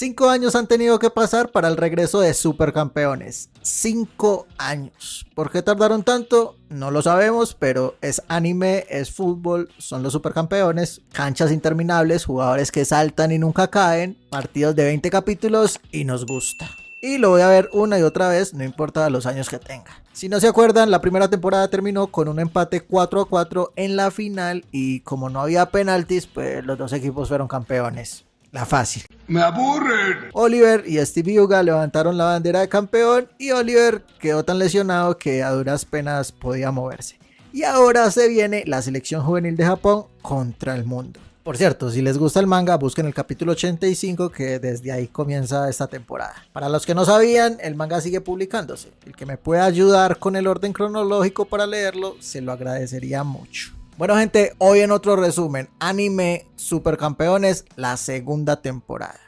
5 años han tenido que pasar para el regreso de Supercampeones. 5 años. ¿Por qué tardaron tanto? No lo sabemos, pero es anime, es fútbol, son los Supercampeones, canchas interminables, jugadores que saltan y nunca caen, partidos de 20 capítulos y nos gusta. Y lo voy a ver una y otra vez, no importa los años que tenga. Si no se acuerdan, la primera temporada terminó con un empate 4-4 en la final y como no había penaltis, pues los dos equipos fueron campeones. La fácil. ¡Me aburren! Oliver y Steve Hyuga levantaron la bandera de campeón y Oliver quedó tan lesionado que a duras penas podía moverse. Y ahora se viene la selección juvenil de Japón contra el mundo. Por cierto, si les gusta el manga, busquen el capítulo 85 que desde ahí comienza esta temporada. Para los que no sabían, el manga sigue publicándose. El que me pueda ayudar con el orden cronológico para leerlo, se lo agradecería mucho. Bueno gente, hoy en otro resumen, anime Supercampeones, la segunda temporada.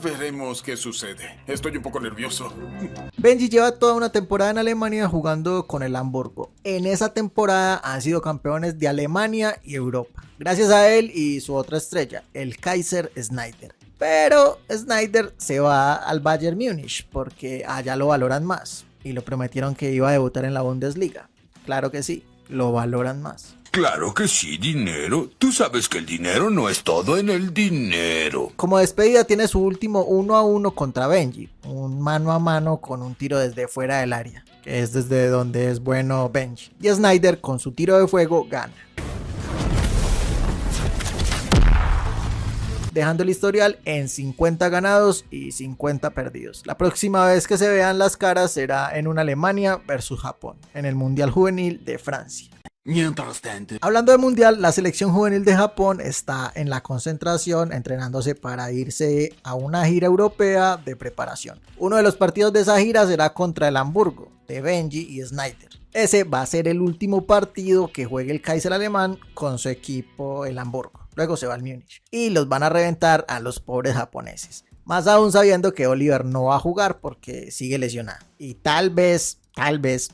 Veremos qué sucede. Estoy un poco nervioso. Benji lleva toda una temporada en Alemania jugando con el Hamburgo. En esa temporada han sido campeones de Alemania y Europa, gracias a él y su otra estrella, el Kaiser Snyder. Pero Snyder se va al Bayern Múnich porque allá lo valoran más y lo prometieron que iba a debutar en la Bundesliga. Claro que sí, lo valoran más. Claro que sí, dinero. Tú sabes que el dinero no es todo en el dinero. Como despedida tiene su último 1-1 contra Benji, un mano a mano con un tiro desde fuera del área, que es desde donde es bueno Benji. Y Snyder con su tiro de fuego gana, dejando el historial en 50 ganados y 50 perdidos. La próxima vez que se vean las caras será en una Alemania versus Japón, en el Mundial Juvenil de Francia. Mientras tanto, hablando de mundial, la selección juvenil de Japón está en la concentración entrenándose para irse a una gira europea de preparación. Uno de los partidos de esa gira será contra el Hamburgo de Benji y Snyder. Ese va a ser el último partido que juegue el Kaiser alemán con su equipo el Hamburgo. Luego se va al Múnich y los van a reventar a los pobres japoneses. Más aún sabiendo que Oliver no va a jugar porque sigue lesionado y tal vez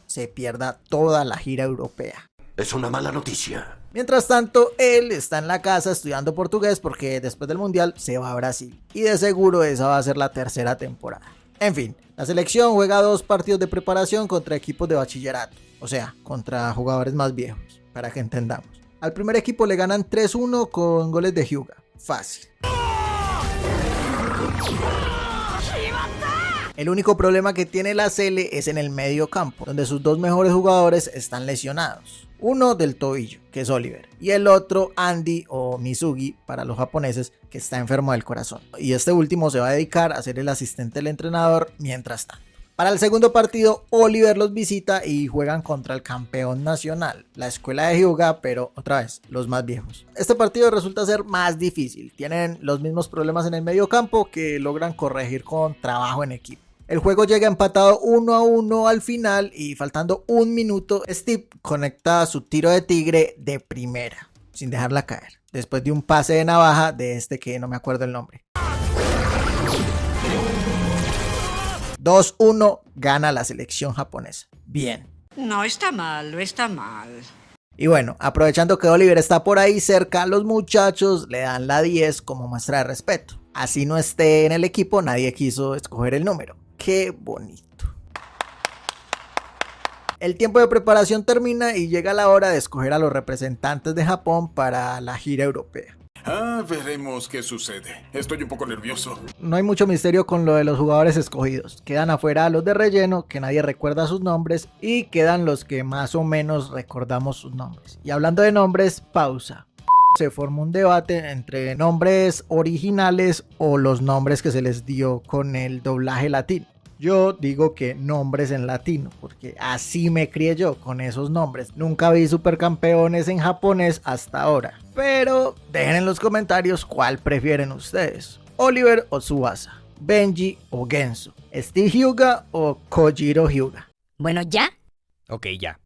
se pierda toda la gira europea. Es una mala noticia. Mientras tanto, él está en la casa estudiando portugués porque después del mundial se va a Brasil. Y de seguro esa va a ser la tercera temporada. En fin, la selección juega 2 partidos de preparación contra equipos de bachillerato. O sea, contra jugadores más viejos, para que entendamos. Al primer equipo le ganan 3-1 con goles de Hyuga. Fácil. El único problema que tiene la Sele es en el medio campo, donde sus 2 mejores jugadores están lesionados. Uno del tobillo, que es Oliver, y el otro Andy o Mizugi para los japoneses, que está enfermo del corazón. Y este último se va a dedicar a ser el asistente del entrenador mientras tanto. Para el segundo partido, Oliver los visita y juegan contra el campeón nacional, la escuela de Hyuga, pero otra vez, los más viejos. Este partido resulta ser más difícil, tienen los mismos problemas en el medio campo que logran corregir con trabajo en equipo. El juego llega empatado 1-1 al final y faltando 1 minuto, Steve conecta su tiro de tigre de primera, sin dejarla caer, después de un pase de navaja de este que no me acuerdo el nombre. 2-1 gana la selección japonesa. Bien. No está mal, no está mal. Y bueno, aprovechando que Oliver está por ahí cerca, los muchachos le dan la 10 como muestra de respeto. Así no esté en el equipo, nadie quiso escoger el número. ¡Qué bonito! El tiempo de preparación termina y llega la hora de escoger a los representantes de Japón para la gira europea. Veremos qué sucede. Estoy un poco nervioso. No hay mucho misterio con lo de los jugadores escogidos. Quedan afuera los de relleno, que nadie recuerda sus nombres, y quedan los que más o menos recordamos sus nombres. Y hablando de nombres, pausa. Se formó un debate entre nombres originales o los nombres que se les dio con el doblaje latino. Yo digo que nombres en latino, porque así me crié yo con esos nombres. Nunca vi Supercampeones en japonés hasta ahora. Pero dejen en los comentarios cuál prefieren ustedes. Oliver o Tsubasa, Benji o Genso, Steve Hyuga o Kojiro Hyuga. Bueno, ¿ya? Ok, ya.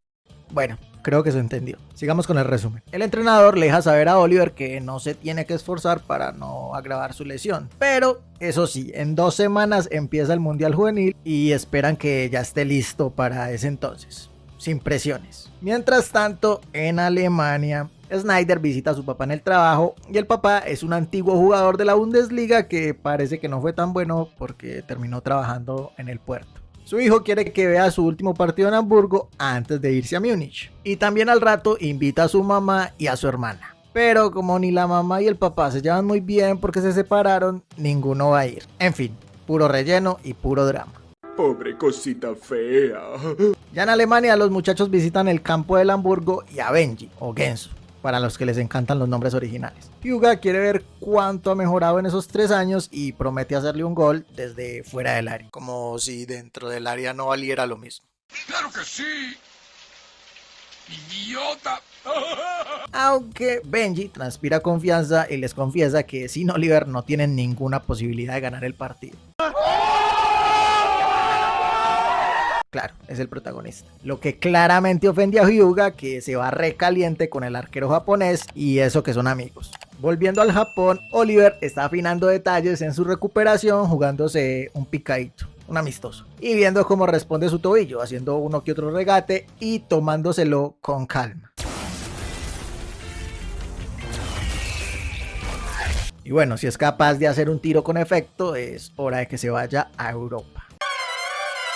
Bueno, creo que se entendió. Sigamos con el resumen. El entrenador le deja saber a Oliver que no se tiene que esforzar para no agravar su lesión. Pero, eso sí, en 2 semanas empieza el Mundial Juvenil y esperan que ya esté listo para ese entonces. Sin presiones. Mientras tanto, en Alemania, Snyder visita a su papá en el trabajo y el papá es un antiguo jugador de la Bundesliga que parece que no fue tan bueno porque terminó trabajando en el puerto. Su hijo quiere que vea su último partido en Hamburgo antes de irse a Múnich. Y también al rato invita a su mamá y a su hermana. Pero como ni la mamá y el papá se llevan muy bien porque se separaron, ninguno va a ir. En fin, puro relleno y puro drama. Pobre cosita fea. Ya en Alemania los muchachos visitan el campo del Hamburgo y a Benji, o Genso, para los que les encantan los nombres originales. Hyuga quiere ver cuánto ha mejorado en esos 3 años y promete hacerle un gol desde fuera del área. Como si dentro del área no valiera lo mismo. ¡Claro que sí! ¡Idiota! Aunque Benji transpira confianza y les confiesa que sin Oliver no tienen ninguna posibilidad de ganar el partido. Claro, es el protagonista. Lo que claramente ofende a Hyuga, que se va recaliente con el arquero japonés y eso que son amigos. Volviendo al Japón, Oliver está afinando detalles en su recuperación jugándose un picadito, un amistoso. Y viendo cómo responde su tobillo, haciendo uno que otro regate y tomándoselo con calma. Y bueno, si es capaz de hacer un tiro con efecto, es hora de que se vaya a Europa.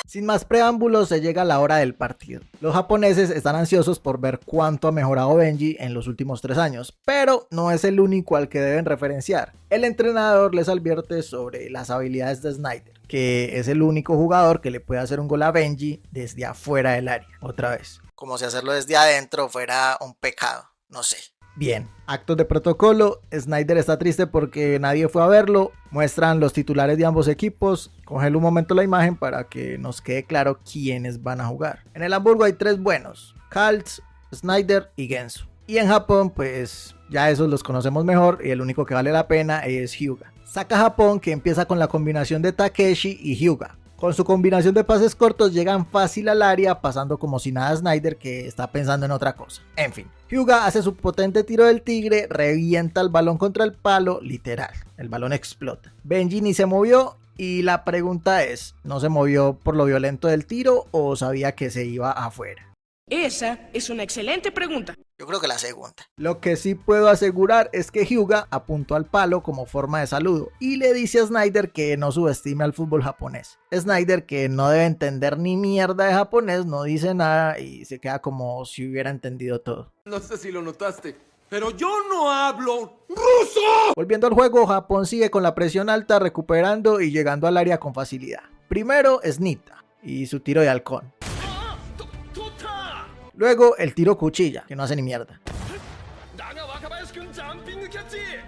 Sin más preámbulos, se llega la hora del partido. Los japoneses están ansiosos por ver cuánto ha mejorado Benji en los últimos 3 años, pero no es el único al que deben referenciar. El entrenador les advierte sobre las habilidades de Snyder, que es el único jugador que le puede hacer un gol a Benji desde afuera del área. Otra vez, como si hacerlo desde adentro fuera un pecado, no sé. Bien, actos de protocolo. Snyder está triste porque nadie fue a verlo. Muestran los titulares de ambos equipos. Congelo un momento la imagen para que nos quede claro quiénes van a jugar. En el Hamburgo hay 3 buenos: Kaltz, Snyder y Genso. Y en Japón pues ya esos los conocemos mejor y el único que vale la pena es Hyuga. Saca Japón, que empieza con la combinación de Takeshi y Hyuga. Con su combinación de pases cortos llegan fácil al área, pasando como si nada a Snyder, que está pensando en otra cosa. En fin, Hyuga hace su potente tiro del tigre, revienta el balón contra el palo, literal, el balón explota. Benji ni se movió y la pregunta es, ¿no se movió por lo violento del tiro o sabía que se iba afuera? Esa es una excelente pregunta. Yo creo que la segunda. Lo que sí puedo asegurar es que Hyuga apuntó al palo como forma de saludo y le dice a Snyder que no subestime al fútbol japonés. Snyder, que no debe entender ni mierda de japonés, no dice nada y se queda como si hubiera entendido todo. No sé si lo notaste, pero yo no hablo ruso. Volviendo al juego, Japón sigue con la presión alta, recuperando y llegando al área con facilidad. Primero Snita y su tiro de halcón. Luego el tiro cuchilla, que no hace ni mierda.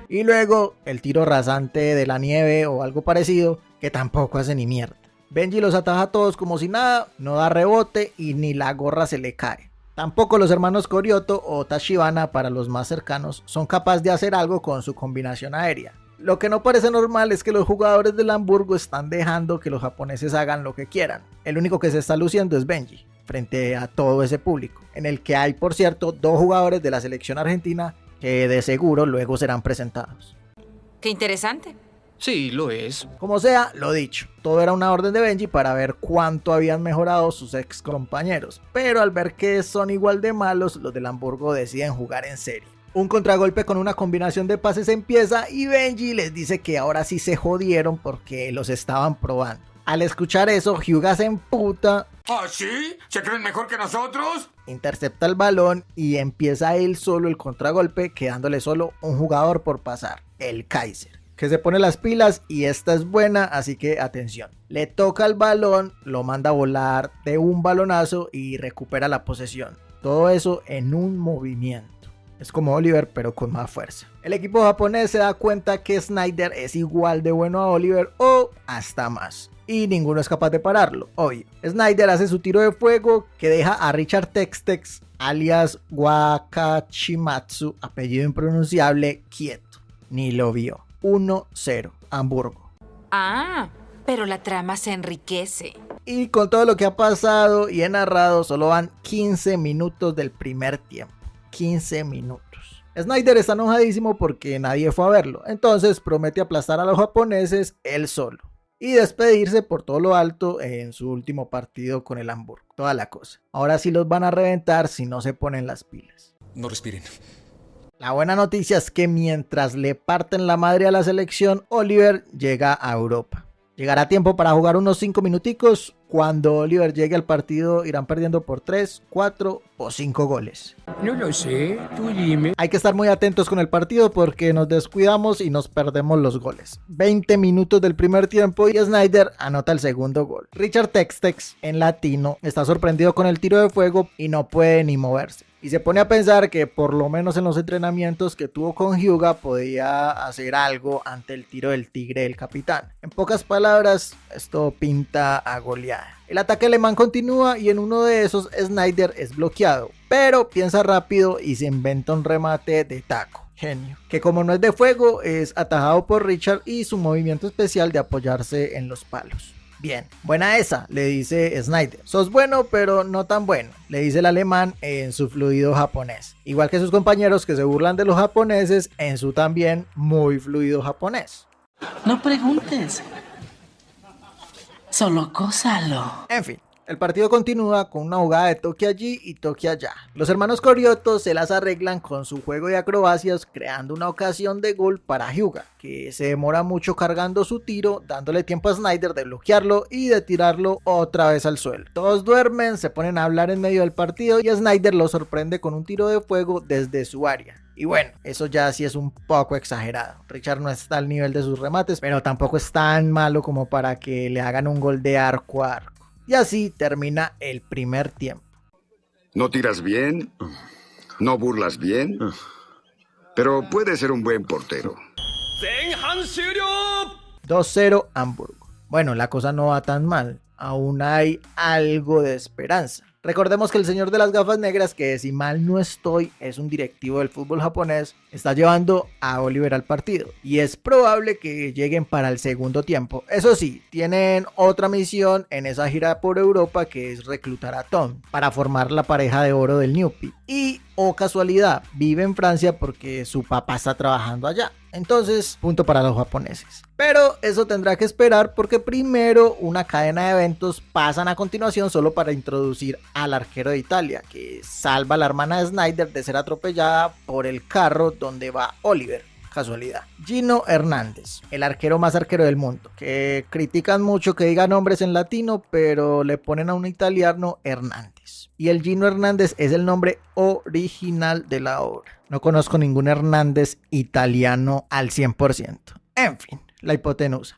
Y luego el tiro rasante de la nieve o algo parecido, que tampoco hace ni mierda. Benji los ataja a todos como si nada, no da rebote y ni la gorra se le cae. Tampoco los hermanos Koryoto o Tachibana, para los más cercanos, son capaces de hacer algo con su combinación aérea. Lo que no parece normal es que los jugadores del Hamburgo están dejando que los japoneses hagan lo que quieran. El único que se está luciendo es Benji, frente a todo ese público, en el que hay, por cierto, 2 jugadores de la selección argentina que de seguro luego serán presentados. Qué interesante. Sí, lo es. Como sea, lo dicho, todo era una orden de Benji para ver cuánto habían mejorado sus ex compañeros, pero al ver que son igual de malos, los del Hamburgo deciden jugar en serio. Un contragolpe con una combinación de pases empieza y Benji les dice que ahora sí se jodieron porque los estaban probando. Al escuchar eso, Hyuga se emputa. ¿Ah, sí? ¿Se creen mejor que nosotros? Intercepta el balón y empieza él solo el contragolpe, quedándole solo un jugador por pasar, el Kaiser, que se pone las pilas y esta es buena, así que atención. Le toca el balón, lo manda a volar de un balonazo y recupera la posesión. Todo eso en un movimiento. Es como Oliver, pero con más fuerza. El equipo japonés se da cuenta que Snyder es igual de bueno a Oliver o hasta más. Y ninguno es capaz de pararlo, obvio. Snyder hace su tiro de fuego que deja a Richard Textex, alias Wakachimatsu, apellido impronunciable, quieto. Ni lo vio. 1-0, Hamburgo. Ah, pero la trama se enriquece. Y con todo lo que ha pasado y he narrado, solo van 15 minutos del primer tiempo. 15 minutos. Snyder está enojadísimo porque nadie fue a verlo, entonces promete aplastar a los japoneses él solo y despedirse por todo lo alto en su último partido con el Hamburgo. Toda la cosa. Ahora sí los van a reventar si no se ponen las pilas. No respiren. La buena noticia es que mientras le parten la madre a la selección, Oliver llega a Europa. Llegará tiempo para jugar unos 5 minuticos. Cuando Oliver llegue al partido irán perdiendo por 3, 4 o 5 goles. No lo sé, tú dime. Hay que estar muy atentos con el partido porque nos descuidamos y nos perdemos los goles. 20 minutos del primer tiempo y Snyder anota el segundo gol. Richard Textex, en latino, está sorprendido con el tiro de fuego y no puede ni moverse. Y se pone a pensar que por lo menos en los entrenamientos que tuvo con Hyuga podía hacer algo ante el tiro del tigre del capitán. En pocas palabras, esto pinta a goleada. El ataque alemán continúa y en uno de esos Snyder es bloqueado, pero piensa rápido y se inventa un remate de taco. Genio. Que como no es de fuego, es atajado por Richard y su movimiento especial de apoyarse en los palos. Bien, buena esa, le dice Snyder. Sos bueno, pero no tan bueno, le dice el alemán en su fluido japonés. Igual que sus compañeros que se burlan de los japoneses en su también muy fluido japonés. No preguntes, solo gózalo. En fin. El partido continúa con una jugada de toque allí y toque allá. Los hermanos Corioto se las arreglan con su juego de acrobacias, creando una ocasión de gol para Hyuga, que se demora mucho cargando su tiro, dándole tiempo a Snyder de bloquearlo y de tirarlo otra vez al suelo. Todos duermen, se ponen a hablar en medio del partido y Snyder lo sorprende con un tiro de fuego desde su área. Y bueno, eso ya sí es un poco exagerado. Richard no está al nivel de sus remates, pero tampoco es tan malo como para que le hagan un gol de arco a arco. Y así termina el primer tiempo. No tiras bien, no burlas bien, pero puede ser un buen portero. 2-0 Hamburgo. Bueno, la cosa no va tan mal. Aún hay algo de esperanza. Recordemos que el señor de las gafas negras, que si mal no estoy es un directivo del fútbol japonés, está llevando a Oliver al partido y es probable que lleguen para el segundo tiempo. Eso sí, tienen otra misión en esa gira por Europa, que es reclutar a Tom para formar la pareja de oro del Newpie. Y, oh casualidad, vive en Francia porque su papá está trabajando allá. Entonces, punto para los japoneses. Pero eso tendrá que esperar porque primero una cadena de eventos pasan a continuación solo para introducir al arquero de Italia, que salva a la hermana de Snyder de ser atropellada por el carro donde va Oliver. Casualidad. Gino Hernández, el arquero más arquero del mundo, que critican mucho que diga nombres en latino, pero le ponen a un italiano Hernández. Y el Gino Hernández es el nombre original de la obra. No conozco ningún Hernández italiano al 100%. En fin, la hipotenusa.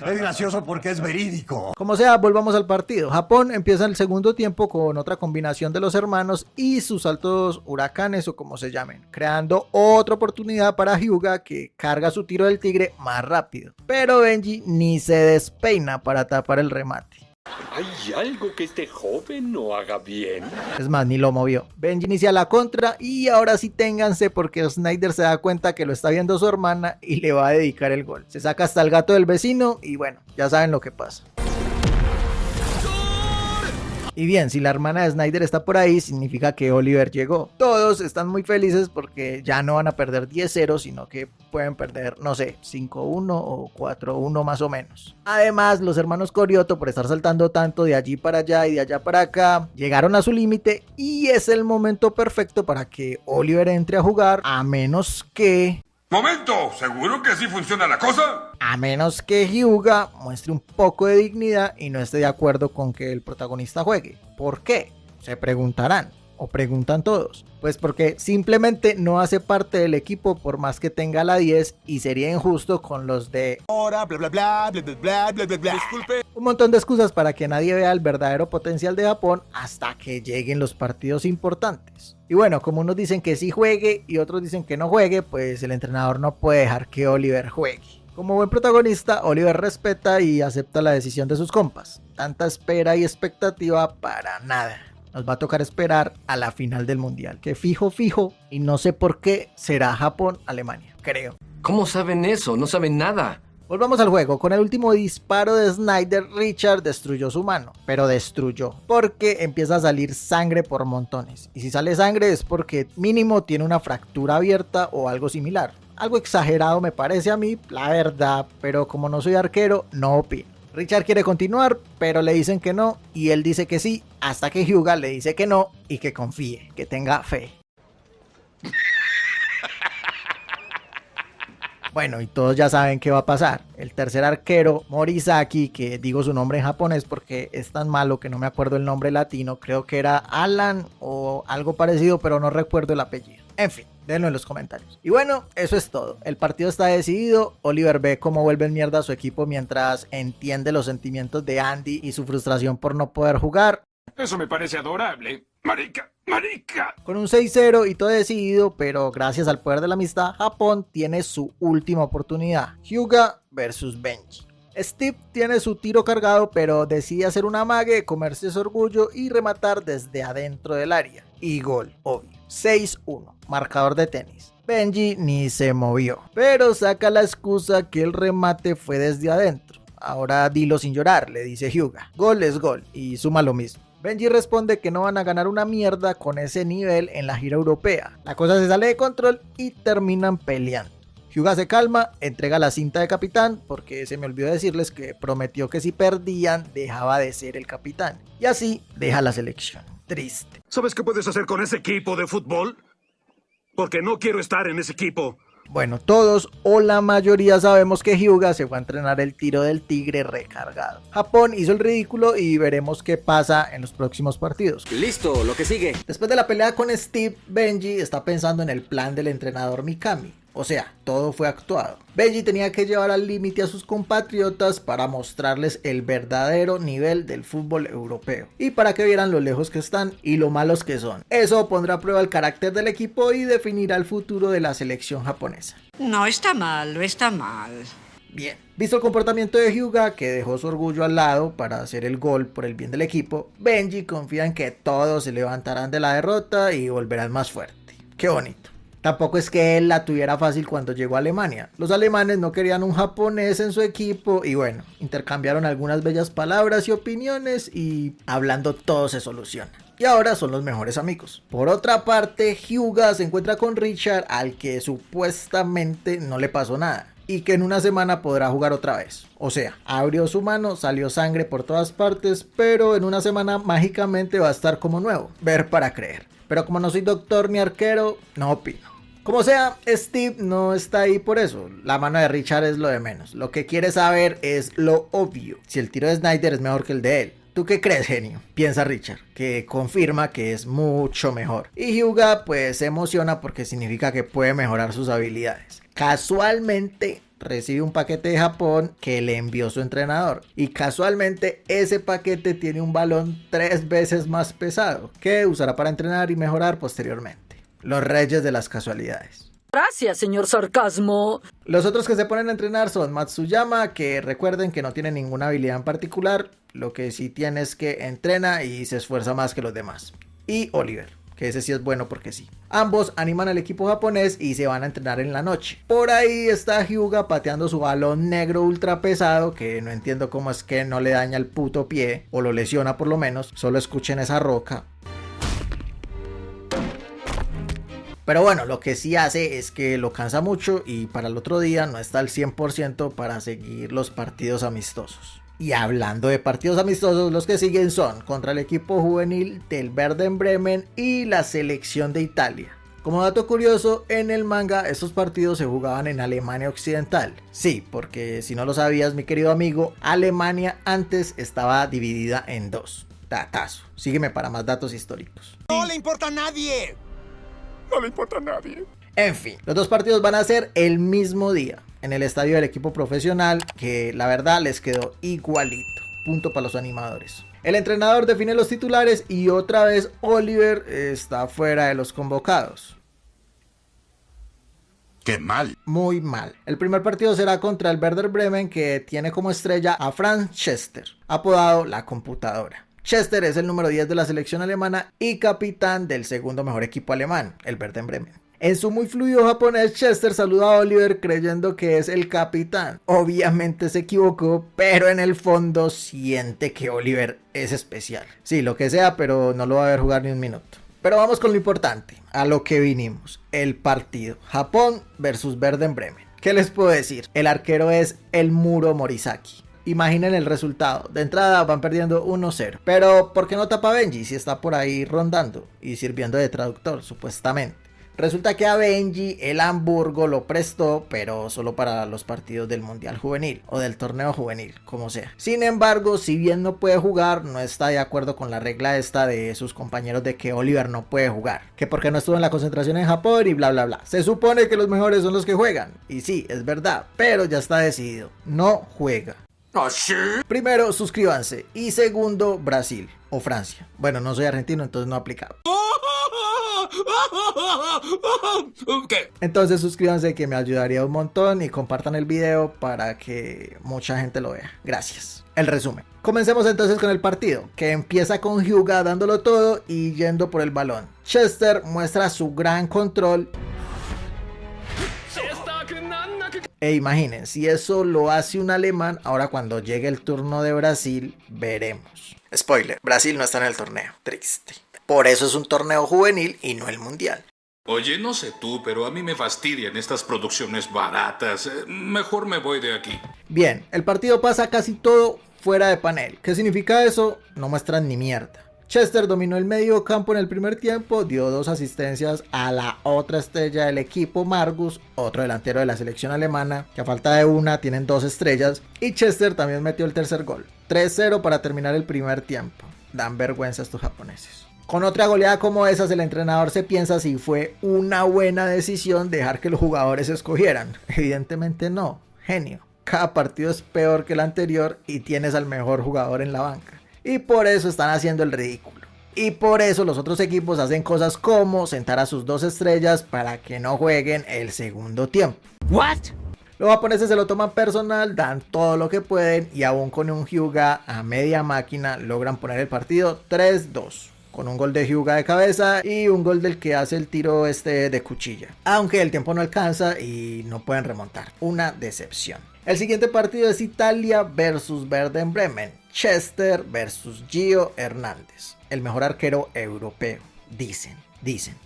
Es gracioso porque es verídico. Como sea, volvamos al partido. Japón empieza el segundo tiempo con otra combinación de los hermanos y sus saltos huracanes o como se llamen, creando otra oportunidad para Hyuga, que carga su tiro del tigre más rápido. Pero Benji ni se despeina para tapar el remate. ¿Hay algo que este joven no haga bien? Es más, ni lo movió. Benji inicia la contra y ahora sí ténganse porque Snyder se da cuenta que lo está viendo su hermana y le va a dedicar el gol. Se saca hasta el gato del vecino y bueno, ya saben lo que pasa. Y bien, si la hermana de Snyder está por ahí, significa que Oliver llegó. Todos están muy felices porque ya no van a perder 10-0, sino que pueden perder, no sé, 5-1 o 4-1 más o menos. Además, los hermanos Corioto, por estar saltando tanto de allí para allá y de allá para acá, llegaron a su límite y es el momento perfecto para que Oliver entre a jugar, a menos que... ¡Momento! ¿Seguro que así funciona la cosa? A menos que Hyuga muestre un poco de dignidad y no esté de acuerdo con que el protagonista juegue. ¿Por qué? Se preguntarán. O preguntan todos. Pues porque simplemente no hace parte del equipo por más que tenga la 10 y sería injusto con los de... Ahora, bla bla bla, bla bla bla bla bla bla. Disculpe. Un montón de excusas para que nadie vea el verdadero potencial de Japón hasta que lleguen los partidos importantes. Y bueno, como unos dicen que sí juegue y otros dicen que no juegue, pues el entrenador no puede dejar que Oliver juegue. Como buen protagonista, Oliver respeta y acepta la decisión de sus compas. Tanta espera y expectativa para nada. Nos va a tocar esperar a la final del mundial, que fijo, y no sé por qué será Japón-Alemania, creo. ¿Cómo saben eso? No saben nada. Volvamos al juego. Con el último disparo de Snyder, Richard destruyó su mano, pero destruyó, porque empieza a salir sangre por montones. Y si sale sangre es porque mínimo tiene una fractura abierta o algo similar. Algo exagerado me parece a mí, la verdad, pero como no soy arquero, no opino. Richard quiere continuar, pero le dicen que no, y él dice que sí, hasta que Hyuga le dice que no y que confíe, que tenga fe. Bueno, y todos ya saben qué va a pasar. El tercer arquero, Morisaki, que digo su nombre en japonés porque es tan malo que no me acuerdo el nombre latino, creo que era Alan o algo parecido, pero no recuerdo el apellido. En fin, déjenlo en los comentarios. Y bueno, eso es todo. El partido está decidido. Oliver ve cómo vuelve en mierda a su equipo mientras entiende los sentimientos de Andy y su frustración por no poder jugar. Eso me parece adorable. Marica, marica. Con un 6-0 y todo decidido, pero gracias al poder de la amistad, Japón tiene su última oportunidad. Hyuga versus Benji. Steve tiene su tiro cargado, pero decide hacer un amague, comerse su orgullo y rematar desde adentro del área. Y gol, obvio. 6-1, marcador de tenis. Benji ni se movió, pero saca la excusa que el remate fue desde adentro. Ahora dilo sin llorar, le dice Hyuga. Gol es gol y suma lo mismo. Benji responde que no van a ganar una mierda con ese nivel en la gira europea. La cosa se sale de control y terminan peleando. Hyuga se calma, entrega la cinta de capitán, porque se me olvidó decirles que prometió que si perdían dejaba de ser el capitán. Y así deja la selección. Triste. ¿Sabes qué puedes hacer con ese equipo de fútbol? Porque no quiero estar en ese equipo. Bueno, todos o la mayoría sabemos que Hyuga se fue a entrenar el tiro del tigre recargado. Japón hizo el ridículo y veremos qué pasa en los próximos partidos. Listo, lo que sigue. Después de la pelea con Steve, Benji está pensando en el plan del entrenador Mikami. O sea, todo fue actuado. Benji tenía que llevar al límite a sus compatriotas para mostrarles el verdadero nivel del fútbol europeo y para que vieran lo lejos que están y lo malos que son. Eso pondrá a prueba el carácter del equipo y definirá el futuro de la selección japonesa. No está mal, no está mal. Bien, visto el comportamiento de Hyuga, que dejó su orgullo al lado para hacer el gol por el bien del equipo, Benji confía en que todos se levantarán de la derrota y volverán más fuerte. Qué bonito. Tampoco es que él la tuviera fácil cuando llegó a Alemania. Los alemanes no querían un japonés en su equipo y bueno, intercambiaron algunas bellas palabras y opiniones y hablando todo se soluciona. Y ahora son los mejores amigos. Por otra parte, Hyuga se encuentra con Richard, al que supuestamente no le pasó nada y que en una semana podrá jugar otra vez. O sea, abrió su mano, salió sangre por todas partes, pero en una semana mágicamente va a estar como nuevo. Ver para creer. Pero como no soy doctor ni arquero, no opino. Como sea, Steve no está ahí por eso. La mano de Richard es lo de menos. Lo que quiere saber es lo obvio. Si el tiro de Snyder es mejor que el de él. ¿Tú qué crees, genio? Piensa Richard, que confirma que es mucho mejor. Y Hyuga pues se emociona porque significa que puede mejorar sus habilidades. Casualmente recibe un paquete de Japón que le envió su entrenador. Y casualmente ese paquete tiene un balón 3 veces más pesado que usará para entrenar y mejorar posteriormente. Los reyes de las casualidades. Gracias, señor sarcasmo. Los otros que se ponen a entrenar son Matsuyama, que recuerden que no tiene ninguna habilidad en particular. Lo que sí tiene es que entrena y se esfuerza más que los demás. Y Oliver, que ese sí es bueno porque sí. Ambos animan al equipo japonés y se van a entrenar en la noche. Por ahí está Hyuga pateando su balón negro ultra pesado, que no entiendo cómo es que no le daña el puto pie, o lo lesiona por lo menos. Solo escuchen esa roca. Pero bueno, lo que sí hace es que lo cansa mucho y para el otro día no está al 100% para seguir los partidos amistosos. Y hablando de partidos amistosos, los que siguen son contra el equipo juvenil del Werder Bremen y la selección de Italia. Como dato curioso, en el manga estos partidos se jugaban en Alemania Occidental. Sí, porque si no lo sabías, mi querido amigo, Alemania antes estaba dividida en dos. Datazo. Sígueme para más datos históricos. ¡No le importa a nadie! No le importa a nadie. En fin, los dos partidos van a ser el mismo día en el estadio del equipo profesional, que la verdad les quedó igualito. Punto para los animadores. El entrenador define los titulares y otra vez Oliver está fuera de los convocados. ¡Qué mal! Muy mal. El primer partido será contra el Werder Bremen, que tiene como estrella a Franz Chester, apodado La Computadora. Chester es el número 10 de la selección alemana y capitán del segundo mejor equipo alemán, el Werder Bremen. En su muy fluido japonés, Chester saluda a Oliver creyendo que es el capitán. Obviamente se equivocó, pero en el fondo siente que Oliver es especial. Sí, lo que sea, pero no lo va a ver jugar ni un minuto. Pero vamos con lo importante, a lo que vinimos, el partido. Japón versus Werder Bremen. ¿Qué les puedo decir? El arquero es el Muro Morisaki. Imaginen el resultado. De entrada van perdiendo 1-0. Pero ¿por qué no tapa a Benji si está por ahí rondando y sirviendo de traductor, supuestamente? Resulta que a Benji el Hamburgo lo prestó, pero solo para los partidos del Mundial Juvenil o del torneo juvenil, como sea. Sin embargo, si bien no puede jugar, no está de acuerdo con la regla esta de sus compañeros de que Oliver no puede jugar, que porque no estuvo en la concentración en Japón y bla bla bla. Se supone que los mejores son los que juegan, y sí, es verdad, pero ya está decidido, no juega. Primero, suscríbanse, y segundo, Brasil o Francia. Bueno, no soy argentino, entonces no aplica. ¿Qué? Entonces suscríbanse, que me ayudaría un montón, y compartan el video para que mucha gente lo vea. Gracias. El resumen. Comencemos entonces con el partido, que empieza con Hyuga dándolo todo y yendo por el balón. Chester muestra su gran control. E imaginen, si eso lo hace un alemán, ahora cuando llegue el turno de Brasil, veremos. Spoiler, Brasil no está en el torneo, triste. Por eso es un torneo juvenil y no el mundial. Oye, no sé tú, pero a mí me fastidian estas producciones baratas. Mejor me voy de aquí. Bien, el partido pasa casi todo fuera de panel. ¿Qué significa eso? No muestran ni mierda. Chester dominó el medio campo en el primer tiempo, dio 2 asistencias a la otra estrella del equipo, Margus, otro delantero de la selección alemana, que a falta de una tienen 2 estrellas, y Chester también metió el tercer gol. 3-0 para terminar el primer tiempo. Dan vergüenza estos japoneses. Con otra goleada como esas, el entrenador se piensa si fue una buena decisión dejar que los jugadores escogieran. Evidentemente no, genio. Cada partido es peor que el anterior y tienes al mejor jugador en la banca. Y por eso están haciendo el ridículo. Y por eso los otros equipos hacen cosas como sentar a sus 2 estrellas para que no jueguen el segundo tiempo. What? Los japoneses se lo toman personal, dan todo lo que pueden y aún con un Hyuga a media máquina logran poner el partido 3-2. Con un gol de Hyuga de cabeza y un gol del que hace el tiro de cuchilla. Aunque el tiempo no alcanza y no pueden remontar. Una decepción. El siguiente partido es Italia versus Werder Bremen. Chester versus Gio Hernández. El mejor arquero europeo. Dicen,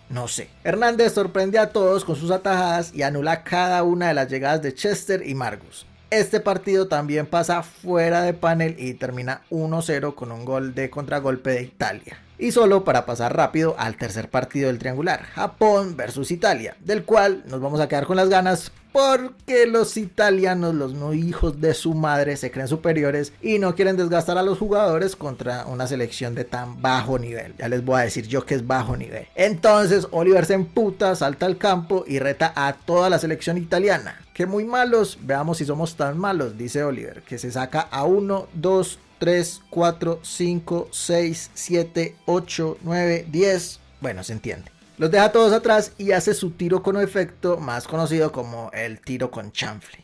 no sé. Hernández sorprende a todos con sus atajadas y anula cada una de las llegadas de Chester y Margus. Este partido también pasa fuera de panel y termina 1-0 con un gol de contragolpe de Italia. Y solo para pasar rápido al tercer partido del triangular, Japón versus Italia, del cual nos vamos a quedar con las ganas porque los italianos, los no hijos de su madre, se creen superiores y no quieren desgastar a los jugadores contra una selección de tan bajo nivel. Ya les voy a decir yo que es bajo nivel. Entonces Oliver se emputa, salta al campo y reta a toda la selección italiana. Que muy malos, veamos si somos tan malos, dice Oliver, que se saca a 1, 2, 3, 4, 5, 6, 7, 8, 9, 10. Bueno, se entiende. Los deja todos atrás y hace su tiro con efecto, más conocido como el tiro con chanfle.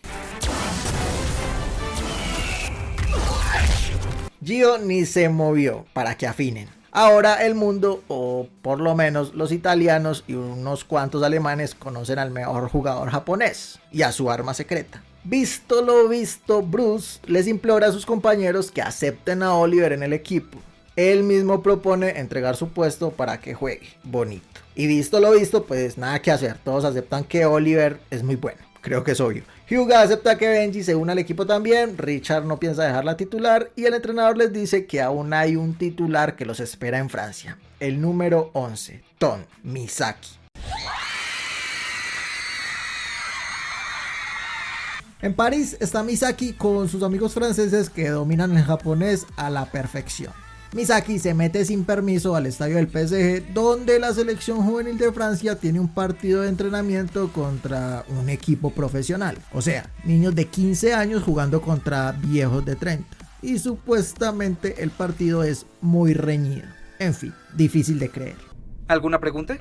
Gio ni se movió, para que afinen. Ahora el mundo, o por lo menos los italianos y unos cuantos alemanes, conocen al mejor jugador japonés y a su arma secreta. Visto lo visto, Bruce les implora a sus compañeros que acepten a Oliver en el equipo. Él mismo propone entregar su puesto para que juegue. Bonito. Y visto lo visto, pues nada que hacer. Todos aceptan que Oliver es muy bueno. Creo que es obvio. Hyuga acepta que Benji se una al equipo también. Richard no piensa dejarla titular. Y el entrenador les dice que aún hay un titular que los espera en Francia. El número 11, Ton Misaki. En París está Misaki con sus amigos franceses que dominan el japonés a la perfección. Misaki se mete sin permiso al estadio del PSG, donde la selección juvenil de Francia tiene un partido de entrenamiento contra un equipo profesional. O sea, niños de 15 años jugando contra viejos de 30. Y supuestamente el partido es muy reñido. En fin, difícil de creer. ¿Alguna pregunta?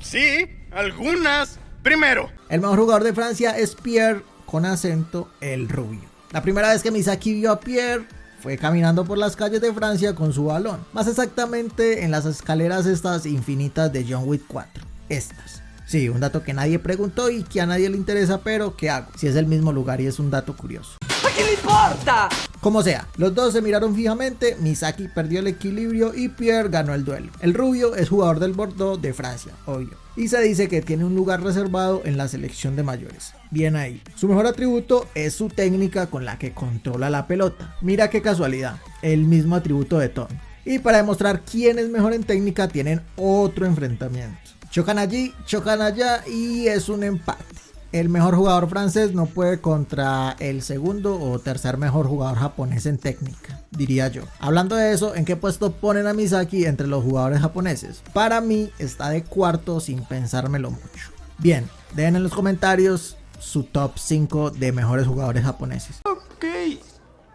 Sí, algunas. Primero, el mejor jugador de Francia es Pierre, con acento, el rubio. La primera vez que Misaki vio a Pierre fue caminando por las calles de Francia con su balón, más exactamente en las escaleras estas infinitas de John Wick 4. Estas. Sí, un dato que nadie preguntó y que a nadie le interesa, pero ¿qué hago? Si es el mismo lugar y es un dato curioso. ¿A qué le importa? Como sea, los dos se miraron fijamente, Misaki perdió el equilibrio y Pierre ganó el duelo. El rubio es jugador del Bordeaux de Francia, obvio, y se dice que tiene un lugar reservado en la selección de mayores. Bien ahí. Su mejor atributo es su técnica con la que controla la pelota. Mira qué casualidad, el mismo atributo de Ton. Y para demostrar quién es mejor en técnica tienen otro enfrentamiento. Chocan allí, chocan allá y es un empate. El mejor jugador francés no puede contra el segundo o tercer mejor jugador japonés en técnica, diría yo. Hablando de eso, ¿en qué puesto ponen a Misaki entre los jugadores japoneses? Para mí está de cuarto sin pensármelo mucho. Bien, dejen en los comentarios su top 5 de mejores jugadores japoneses. Ok.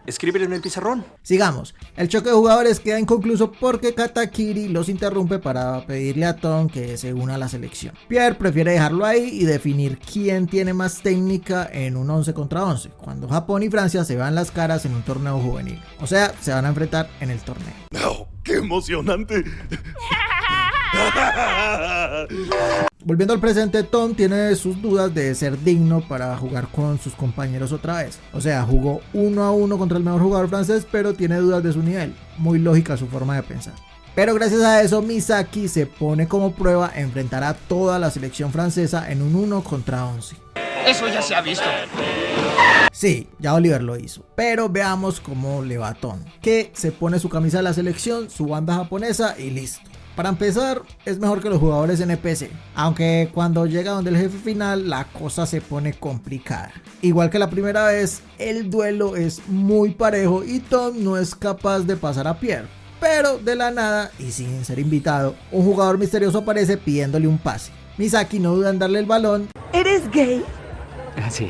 Escríbelo en el pizarrón. Sigamos. El choque de jugadores queda inconcluso porque Katakiri los interrumpe para pedirle a Tom que se una a la selección. Pierre prefiere dejarlo ahí y definir quién tiene más técnica en un 11 contra 11, cuando Japón y Francia se vean las caras en un torneo juvenil. O sea, se van a enfrentar en el torneo. ¡Oh, qué emocionante! Volviendo al presente, Tom tiene sus dudas de ser digno para jugar con sus compañeros otra vez. O sea, jugó 1-1 contra el mejor jugador francés, pero tiene dudas de su nivel. Muy lógica su forma de pensar. Pero gracias a eso, Misaki se pone como prueba a enfrentar a toda la selección francesa en un 1 contra 11. Eso ya se ha visto. Sí, ya Oliver lo hizo, pero veamos cómo le va a Tom, que se pone su camisa de la selección, su banda japonesa y listo. Para empezar, es mejor que los jugadores NPC, aunque cuando llega donde el jefe final la cosa se pone complicada. Igual que la primera vez, el duelo es muy parejo y Tom no es capaz de pasar a Pierre. Pero de la nada, y sin ser invitado, un jugador misterioso aparece pidiéndole un pase. Misaki no duda en darle el balón. ¿Eres gay? Sí.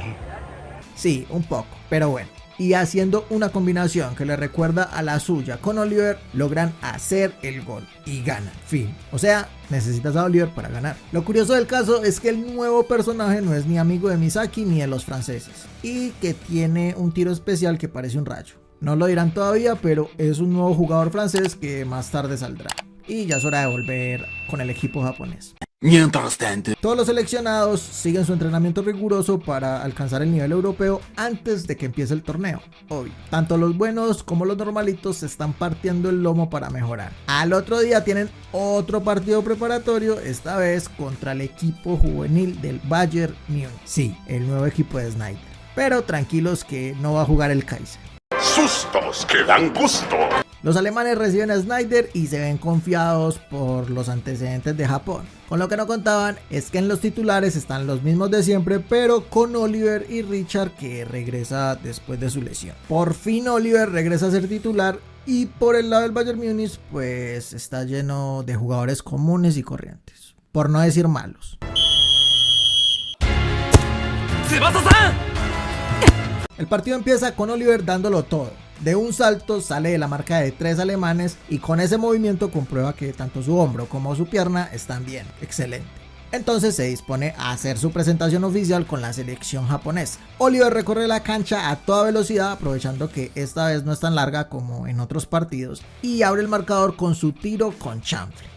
Sí, un poco, pero bueno. Y haciendo una combinación que le recuerda a la suya con Oliver, logran hacer el gol y ganan. Fin. O sea, necesitas a Oliver para ganar. Lo curioso del caso es que el nuevo personaje no es ni amigo de Misaki ni de los franceses, y que tiene un tiro especial que parece un rayo. No lo dirán todavía, pero es un nuevo jugador francés que más tarde saldrá. Y ya es hora de volver con el equipo japonés. Mientras tanto, Todos los seleccionados siguen su entrenamiento riguroso para alcanzar el nivel europeo antes de que empiece el torneo. Obvio, tanto los buenos como los normalitos se están partiendo el lomo para mejorar. Al otro día tienen otro partido preparatorio, esta vez contra el equipo juvenil del Bayern Múnich. Sí, el nuevo equipo de Snyder. Pero tranquilos que no va a jugar el Kaiser. ¡Sustos que dan gusto! Los alemanes reciben a Snyder y se ven confiados por los antecedentes de Japón. Con lo que no contaban es que en los titulares están los mismos de siempre, pero con Oliver y Richard, que regresa después de su lesión. Por fin Oliver regresa a ser titular y por el lado del Bayern Múnich pues está lleno de jugadores comunes y corrientes, por no decir malos. El partido empieza con Oliver dándolo todo. De un salto sale de la marca de 3 alemanes y con ese movimiento comprueba que tanto su hombro como su pierna están bien. Excelente. Entonces se dispone a hacer su presentación oficial con la selección japonesa. Oliver recorre la cancha a toda velocidad, aprovechando que esta vez no es tan larga como en otros partidos, y abre el marcador con su tiro con chanfle.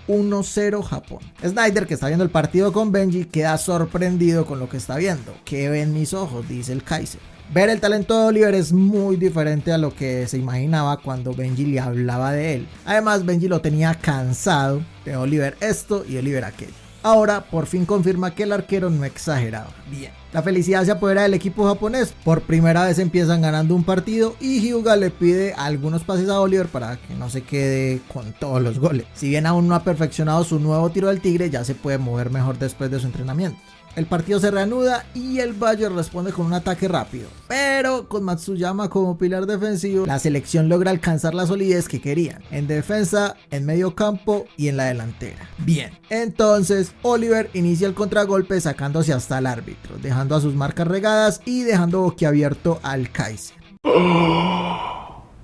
1-0 Japón. Snyder, que está viendo el partido con Benji, queda sorprendido con lo que está viendo. ¿Qué ven mis ojos?, dice el Kaiser. Ver el talento de Oliver es muy diferente a lo que se imaginaba cuando Benji le hablaba de él. Además, Benji lo tenía cansado de Oliver esto y Oliver aquello. Ahora por fin confirma que el arquero no exageraba. Bien. La felicidad se apodera del equipo japonés. Por primera vez empiezan ganando un partido y Hyuga le pide algunos pases a Oliver para que no se quede con todos los goles. Si bien aún no ha perfeccionado su nuevo tiro del tigre, ya se puede mover mejor después de su entrenamiento. El partido se reanuda y el Bayern responde con un ataque rápido, pero con Matsuyama como pilar defensivo, la selección logra alcanzar la solidez que querían, en defensa, en medio campo y en la delantera. Bien, entonces Oliver inicia el contragolpe sacándose hasta el árbitro, dejando a sus marcas regadas y dejando boquiabierto al Kaiser.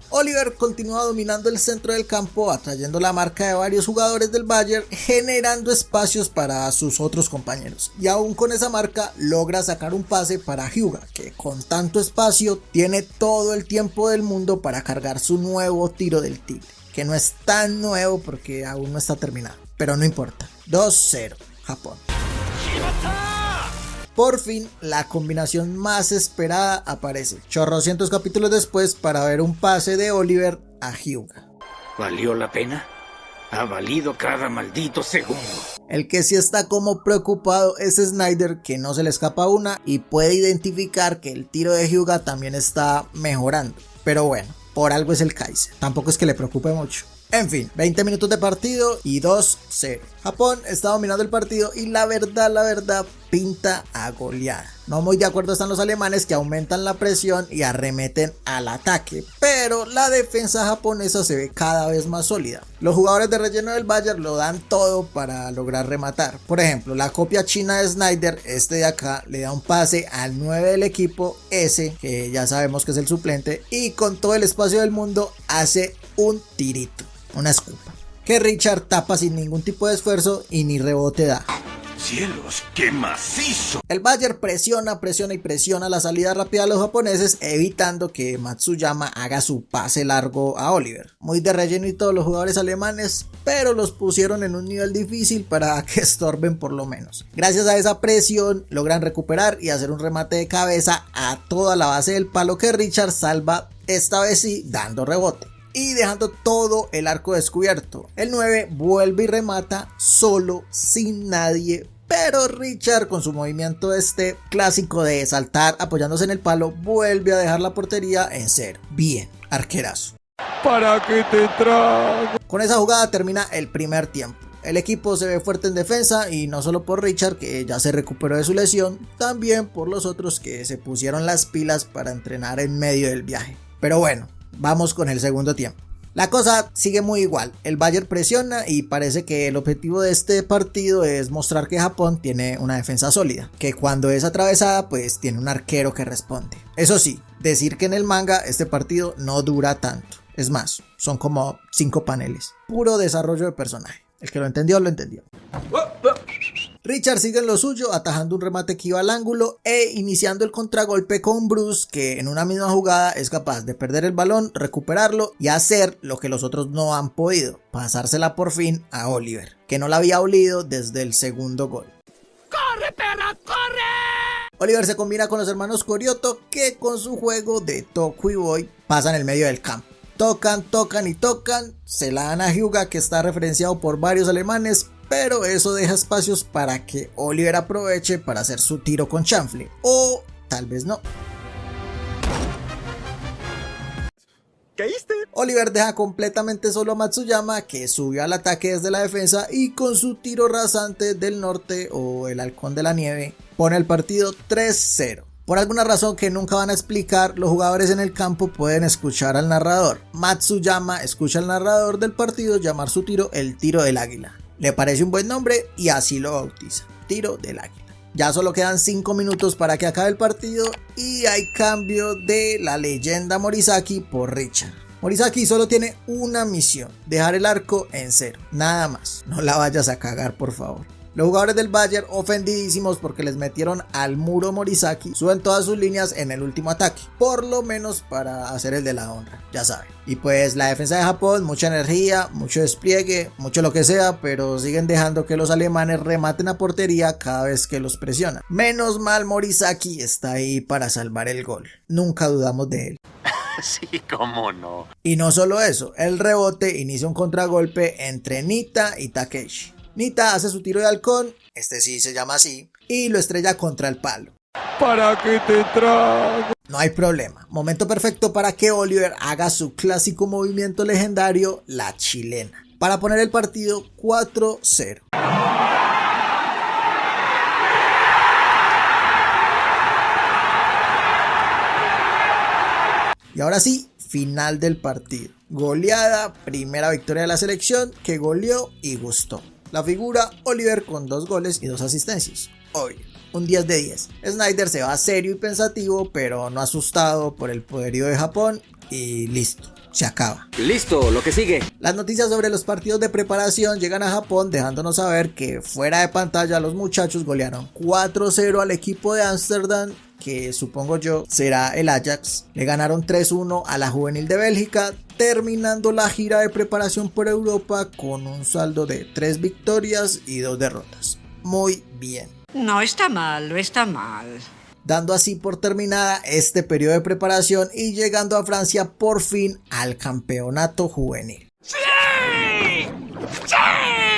Oliver continúa dominando el centro del campo, atrayendo la marca de varios jugadores del Bayern, generando espacios para sus otros compañeros. Y aún con esa marca logra sacar un pase para Hyuga, que con tanto espacio tiene todo el tiempo del mundo para cargar su nuevo tiro del tigre, que no es tan nuevo porque aún no está terminado, pero no importa. 2-0 Japón. Por fin, la combinación más esperada aparece, chorrocientos capítulos después, para ver un pase de Oliver a Hyuga. ¿Valió la pena? Ha valido cada maldito segundo. El que sí está como preocupado es Snyder, que no se le escapa una y puede identificar que el tiro de Hyuga también está mejorando. Pero bueno, por algo es el Kaiser. Tampoco es que le preocupe mucho. En fin, 20 minutos de partido y 2-0. Japón está dominando el partido y la verdad, pinta a goleada. No muy de acuerdo están los alemanes, que aumentan la presión y arremeten al ataque, pero la defensa japonesa se ve cada vez más sólida. Los jugadores de relleno del Bayern lo dan todo para lograr rematar. Por ejemplo, la copia china de Snyder, este de acá, le da un pase al 9 del equipo, ese que ya sabemos que es el suplente, y con todo el espacio del mundo hace un tirito, una escupa, que Richard tapa sin ningún tipo de esfuerzo y ni rebote da. ¡Cielos, qué macizo! El Bayern presiona la salida rápida de los japoneses, evitando que Matsuyama haga su pase largo a Oliver. Muy de relleno y todos los jugadores alemanes, pero los pusieron en un nivel difícil para que estorben por lo menos. Gracias a esa presión logran recuperar y hacer un remate de cabeza a toda la base del palo que Richard salva, esta vez sí dando rebote y dejando todo el arco descubierto. El 9 vuelve y remata solo, sin nadie, pero Richard, con su movimiento clásico de saltar apoyándose en el palo, vuelve a dejar la portería en cero. Bien, arquerazo. ¿Para qué te trago? Con esa jugada termina el primer tiempo. El equipo se ve fuerte en defensa, y no solo por Richard, que ya se recuperó de su lesión, también por los otros que se pusieron las pilas para entrenar en medio del viaje. Pero bueno, vamos con el segundo tiempo. La cosa sigue muy igual, el Bayern presiona y parece que el objetivo de este partido es mostrar que Japón tiene una defensa sólida, que cuando es atravesada pues tiene un arquero que responde. Eso sí, decir que en el manga este partido no dura tanto, es más, son como 5 paneles, puro desarrollo de personaje. El que lo entendió, lo entendió. Richard sigue en lo suyo, atajando un remate que iba al ángulo e iniciando el contragolpe con Bruce, que en una misma jugada es capaz de perder el balón, recuperarlo y hacer lo que los otros no han podido, pasársela por fin a Oliver, que no la había olido desde el segundo gol. ¡Corre, perra, corre! Oliver se combina con los hermanos Koryoto, que con su juego de Toku y Boy pasan el medio del campo. Tocan, se la dan a Hyuga, que está referenciado por varios alemanes, pero eso deja espacios para que Oliver aproveche para hacer su tiro con chanfle, o tal vez no. ¿Caíste? Oliver deja completamente solo a Matsuyama, que subió al ataque desde la defensa y con su tiro rasante del norte, o el halcón de la nieve, pone el partido 3-0. Por alguna razón que nunca van a explicar, los jugadores en el campo pueden escuchar al narrador. Matsuyama escucha al narrador del partido llamar su tiro el tiro del águila. Le parece un buen nombre y así lo bautiza, tiro del águila. Ya solo quedan 5 minutos para que acabe el partido y hay cambio de la leyenda Morisaki por Richard. Morisaki solo tiene una misión, dejar el arco en cero, nada más. No la vayas a cagar, por favor. Los jugadores del Bayern, ofendidísimos porque les metieron al muro Morisaki, suben todas sus líneas en el último ataque, por lo menos para hacer el de la honra, ya saben. Y pues la defensa de Japón, mucha energía, mucho despliegue, mucho lo que sea, pero siguen dejando que los alemanes rematen a portería cada vez que los presionan. Menos mal Morisaki está ahí para salvar el gol, nunca dudamos de él. Sí, cómo no. Y no solo eso, el rebote inicia un contragolpe entre Nita y Takeshi. Nita hace su tiro de halcón, este sí se llama así, y lo estrella contra el palo. ¿Para qué te trago? No hay problema, momento perfecto para que Oliver haga su clásico movimiento legendario, la chilena, para poner el partido 4-0. Y ahora sí, final del partido. Goleada, primera victoria de la selección que goleó y gustó. La figura, Oliver con 2 goles y 2 asistencias. Obvio, un 10 de 10. Snyder se va serio y pensativo, pero no asustado por el poderío de Japón y listo, se acaba. Listo, lo que sigue. Las noticias sobre los partidos de preparación llegan a Japón, dejándonos saber que fuera de pantalla los muchachos golearon 4-0 al equipo de Ámsterdam, que supongo yo será el Ajax. Le ganaron 3-1 a la juvenil de Bélgica, terminando la gira de preparación por Europa con un saldo de 3 victorias y 2 derrotas. Muy bien. No está mal, no está mal. Dando así por terminada este periodo de preparación y llegando a Francia por fin al campeonato juvenil. ¡Sí! ¡Sí!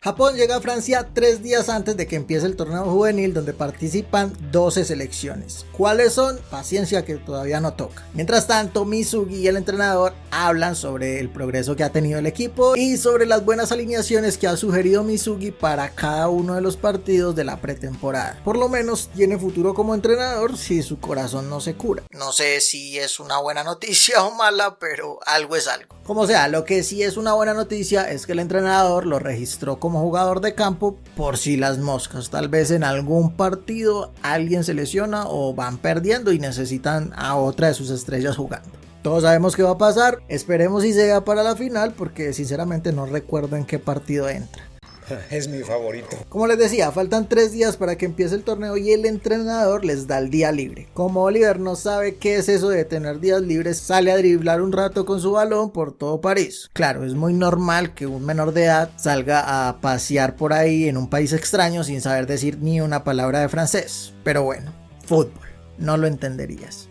Japón llega a Francia 3 días antes de que empiece el torneo juvenil, donde participan 12 selecciones. ¿Cuáles son? Paciencia, que todavía no toca. Mientras tanto, Mizugi y el entrenador hablan sobre el progreso que ha tenido el equipo y sobre las buenas alineaciones que ha sugerido Mizugi para cada uno de los partidos de la pretemporada. Por lo menos tiene futuro como entrenador si su corazón no se cura. No sé si es una buena noticia o mala, pero algo es algo. Como sea, lo que sí es una buena noticia es que el entrenador lo registró como jugador de campo por si las moscas. Tal vez en algún partido alguien se lesiona o van perdiendo y necesitan a otra de sus estrellas jugando. Todos sabemos qué va a pasar, esperemos y sea para la final, porque sinceramente no recuerdo en qué partido entra. Es mi favorito. Como les decía, faltan 3 días para que empiece el torneo y el entrenador les da el día libre. Como Oliver no sabe qué es eso de tener días libres, sale a driblar un rato con su balón por todo París. Claro, es muy normal que un menor de edad salga a pasear por ahí en un país extraño sin saber decir ni una palabra de francés. Pero bueno, fútbol, no lo entenderías.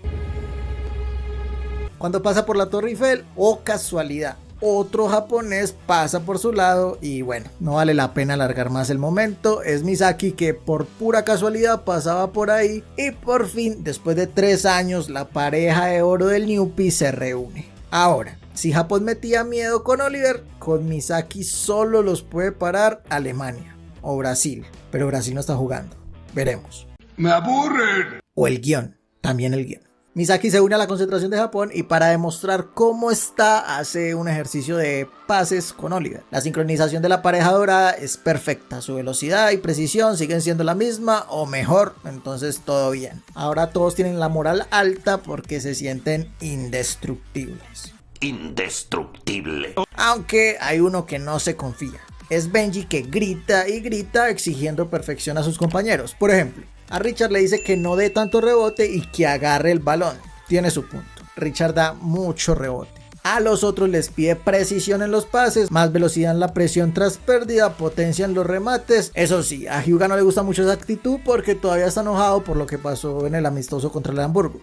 Cuando pasa por la Torre Eiffel, oh casualidad, otro japonés pasa por su lado y bueno, no vale la pena alargar más el momento. Es Misaki, que por pura casualidad pasaba por ahí y por fin, después de 3 años, la pareja de oro del Newpie se reúne. Ahora, si Japón metía miedo con Oliver, con Misaki solo los puede parar Alemania o Brasil, pero Brasil no está jugando, veremos. ¡Me aburren! O el guión, también el guión. Misaki se une a la concentración de Japón y para demostrar cómo está, hace un ejercicio de pases con Oliver. La sincronización de la pareja dorada es perfecta, su velocidad y precisión siguen siendo la misma o mejor, entonces todo bien. Ahora todos tienen la moral alta porque se sienten indestructibles. Indestructible. Aunque hay uno que no se confía. Es Benji, que grita y grita exigiendo perfección a sus compañeros. Por ejemplo, a Richard le dice que no dé tanto rebote y que agarre el balón. Tiene su punto. Richard da mucho rebote. A los otros les pide precisión en los pases, más velocidad en la presión tras pérdida, potencia en los remates. Eso sí, a Hyuga no le gusta mucho esa actitud porque todavía está enojado por lo que pasó en el amistoso contra el Hamburgo.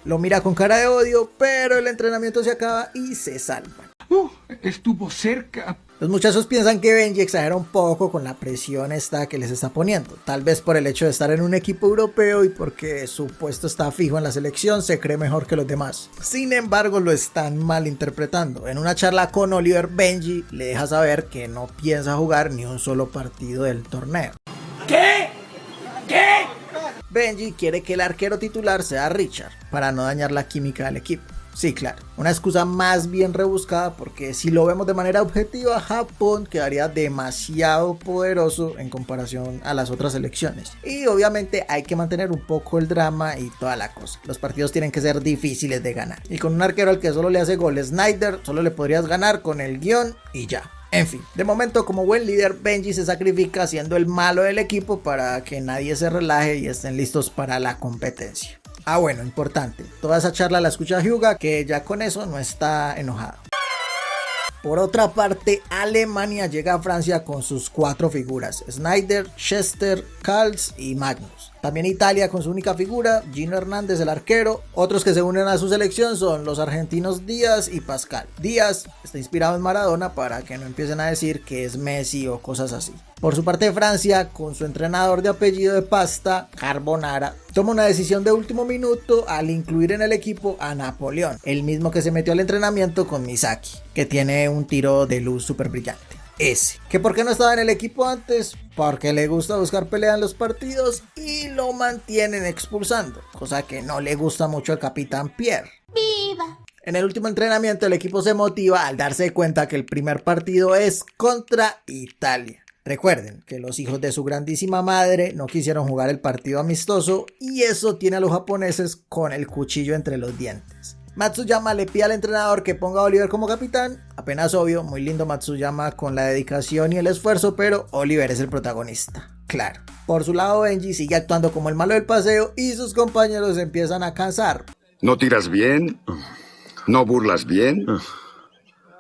Lo mira con cara de odio, pero el entrenamiento se acaba y se salvan. Estuvo cerca. Los muchachos piensan que Benji exagera un poco con la presión esta que les está poniendo. Tal vez por el hecho de estar en un equipo europeo y porque su puesto está fijo en la selección, se cree mejor que los demás. Sin embargo, lo están malinterpretando. En una charla con Oliver, Benji le deja saber que no piensa jugar ni un solo partido del torneo. ¿Qué? ¿Qué? Benji quiere que el arquero titular sea Richard, para no dañar la química del equipo. Sí, claro, una excusa más bien rebuscada porque si lo vemos de manera objetiva, Japón quedaría demasiado poderoso en comparación a las otras selecciones. Y obviamente hay que mantener un poco el drama y toda la cosa. Los partidos tienen que ser difíciles de ganar. Y con un arquero al que solo le hace gol Snyder, solo le podrías ganar con el guión y ya. En fin, de momento como buen líder, Benji se sacrifica siendo el malo del equipo para que nadie se relaje y estén listos para la competencia. Ah, bueno, importante, toda esa charla la escucha Hyuga, que ya con eso no está enojado. Por otra parte, Alemania llega a Francia con sus 4 figuras: Snyder, Chester, Kals y Magnus. También Italia con su única figura, Gino Hernández, el arquero. Otros que se unen a su selección son los argentinos Díaz y Pascal. Díaz está inspirado en Maradona para que no empiecen a decir que es Messi o cosas así. Por su parte, Francia, con su entrenador de apellido de pasta, Carbonara, toma una decisión de último minuto al incluir en el equipo a Napoleón, el mismo que se metió al entrenamiento con Misaki, que tiene un tiro de luz súper brillante. Ese, que por qué no estaba en el equipo antes, porque le gusta buscar pelea en los partidos y lo mantienen expulsando, cosa que no le gusta mucho al capitán Pierre. ¡Viva! En el último entrenamiento el equipo se motiva al darse cuenta que el primer partido es contra Italia. Recuerden que los hijos de su grandísima madre no quisieron jugar el partido amistoso y eso tiene a los japoneses con el cuchillo entre los dientes. Matsuyama le pide al entrenador que ponga a Oliver como capitán. Apenas obvio, muy lindo Matsuyama con la dedicación y el esfuerzo, pero Oliver es el protagonista. Claro. Por su lado, Benji sigue actuando como el malo del paseo y sus compañeros empiezan a cansar. No tiras bien, no burlas bien,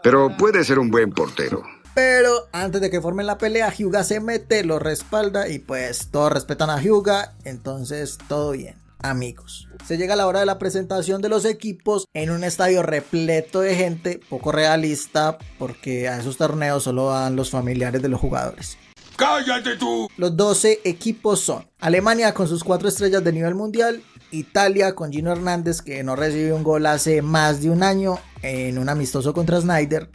pero puede ser un buen portero. Pero antes de que formen la pelea, Hyuga se mete, lo respalda y pues todos respetan a Hyuga, entonces todo bien. amigos. Se llega a la hora de la presentación de los equipos en un estadio repleto de gente, poco realista porque a esos torneos solo van los familiares de los jugadores. ¡Cállate tú! Los 12 equipos son Alemania con sus 4 estrellas de nivel mundial, Italia con Gino Hernández que no recibió un gol hace más de un año en un amistoso contra Snyder.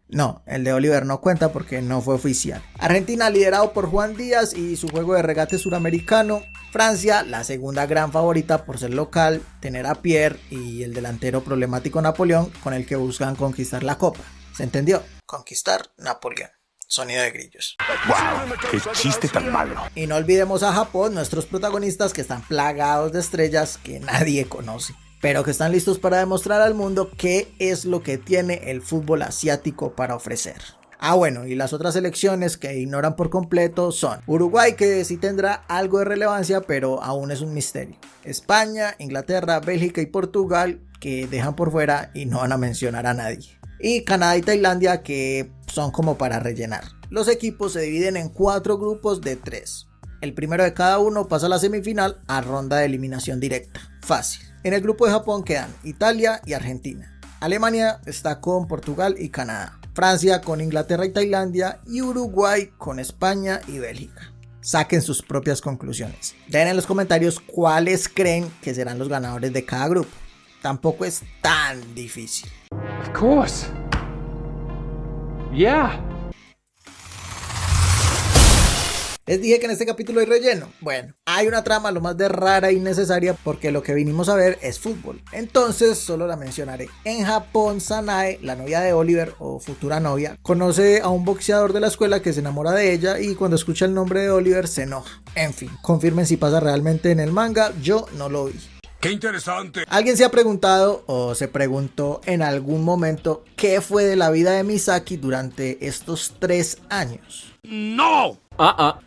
No, el de Oliver no cuenta porque no fue oficial. Argentina liderado por Juan Díaz y su juego de regate suramericano. Francia, la segunda gran favorita por ser local, tener a Pierre y el delantero problemático Napoleón con el que buscan conquistar la copa. ¿Se entendió? Conquistar Napoleón. Sonido de grillos. ¡Wow! ¡Qué chiste tan malo! Y no olvidemos a Japón, nuestros protagonistas que están plagados de estrellas que nadie conoce, pero que están listos para demostrar al mundo qué es lo que tiene el fútbol asiático para ofrecer. Bueno, y las otras selecciones que ignoran por completo son Uruguay, que sí tendrá algo de relevancia, pero aún es un misterio. España, Inglaterra, Bélgica y Portugal, que dejan por fuera y no van a mencionar a nadie. Y Canadá y Tailandia, que son como para rellenar. Los equipos se dividen en 4 grupos de 3. El primero de cada uno pasa a la semifinal a ronda de eliminación directa. Fácil. En el grupo de Japón quedan Italia y Argentina. Alemania está con Portugal y Canadá. Francia con Inglaterra y Tailandia. Y Uruguay con España y Bélgica. Saquen sus propias conclusiones. Dejen en los comentarios cuáles creen que serán los ganadores de cada grupo. Tampoco es tan difícil. Of course. Yeah. Les dije que en este capítulo hay relleno. Bueno, hay una trama lo más de rara y necesaria porque lo que vinimos a ver es fútbol. Entonces solo la mencionaré. En Japón, Sanae, la novia de Oliver o futura novia, conoce a un boxeador de la escuela que se enamora de ella y cuando escucha el nombre de Oliver se enoja. En fin, confirmen si pasa realmente en el manga, yo no lo vi. ¡Qué interesante! ¿Alguien se ha preguntado o se preguntó en algún momento qué fue de la vida de Misaki durante estos 3 años? ¡No!